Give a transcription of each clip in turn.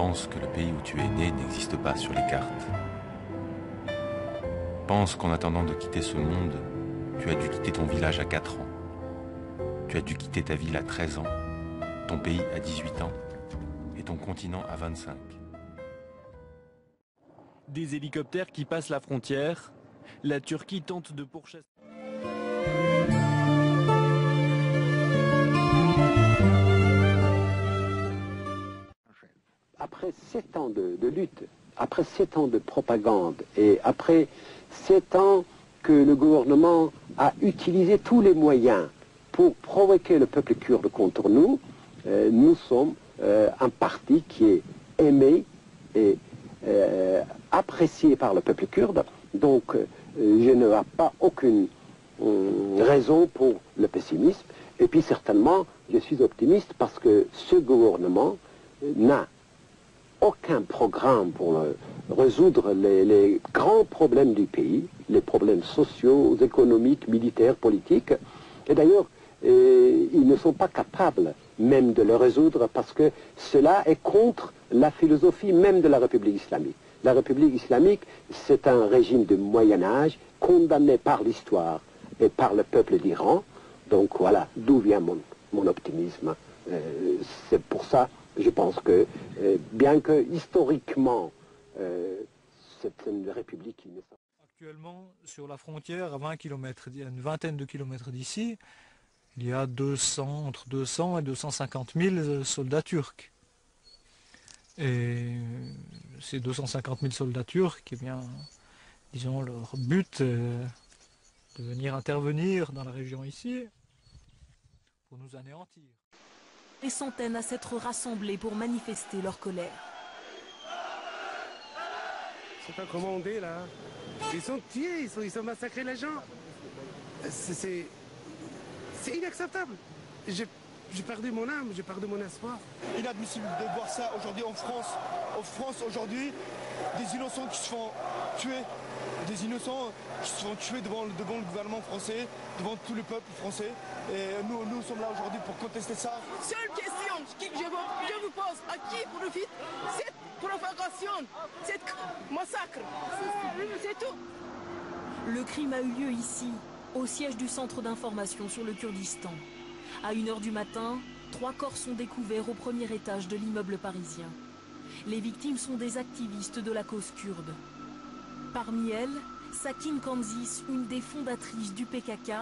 Pense que le pays où tu es né n'existe pas sur les cartes. Pense qu'en attendant de quitter ce monde, tu as dû quitter ton village à 4 ans. Tu as dû quitter ta ville à 13 ans, ton pays à 18 ans et ton continent à 25. Des hélicoptères qui passent la frontière, la Turquie tente de pourchasser. Après 7 ans de lutte, après 7 ans de propagande et après 7 ans que le gouvernement a utilisé tous les moyens pour provoquer le peuple kurde contre nous, nous sommes un parti qui est aimé et apprécié par le peuple kurde. Donc je ne vois pas aucune raison pour le pessimisme. Et puis certainement, je suis optimiste parce que ce gouvernement n'a aucun programme pour résoudre les grands problèmes du pays, les problèmes sociaux, économiques, militaires, politiques. Et d'ailleurs, ils ne sont pas capables même de le résoudre parce que cela est contre la philosophie même de la République islamique. La République islamique, c'est un régime de Moyen-Âge condamné par l'histoire et par le peuple d'Iran. Donc voilà, d'où vient mon optimisme. C'est pour ça, je pense que, bien que historiquement, c'est une république qui n'est pas... Actuellement, sur la frontière, à 20 km, une vingtaine de kilomètres d'ici, il y a entre 200 et 250 000 soldats turcs. Et ces 250 000 soldats turcs, eh bien, disons, leur but est de venir intervenir dans la région ici pour nous anéantir. Des centaines à s'être rassemblés pour manifester leur colère. C'est pas commandé là. Ils sont tués, ils ont massacré les gens. C'est inacceptable. J'ai perdu mon âme, j'ai perdu mon espoir. Inadmissible de voir ça aujourd'hui en France. En France aujourd'hui, des innocents qui se font tuer. Des innocents qui se font tuer devant le gouvernement français, devant tout le peuple français. Et nous sommes là aujourd'hui pour contester ça. Seule question que je vous pose, à qui profite cette provocation, cette massacre? C'est tout. Le crime a eu lieu ici, au siège du centre d'information sur le Kurdistan. À 1 h du matin, 3 corps sont découverts au premier étage de l'immeuble parisien. Les victimes sont des activistes de la cause kurde. Parmi elles, Sakin Kanzis, une des fondatrices du PKK,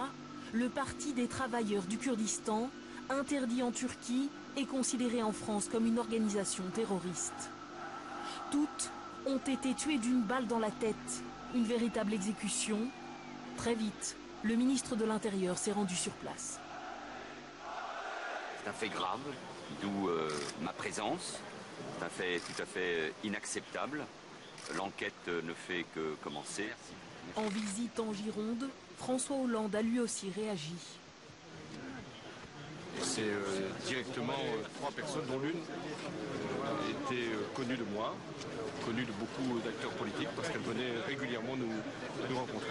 le Parti des travailleurs du Kurdistan, interdit en Turquie et considéré en France comme une organisation terroriste. Toutes ont été tuées d'une balle dans la tête, une véritable exécution. Très vite, le ministre de l'Intérieur s'est rendu sur place. C'est un fait grave, d'où ma présence. C'est un fait tout à fait inacceptable. L'enquête ne fait que commencer. En visite en Gironde, François Hollande a lui aussi réagi. C'est directement 3 personnes, dont l'une était connue de moi, connue de beaucoup d'acteurs politiques, parce qu'elle venait régulièrement nous rencontrer.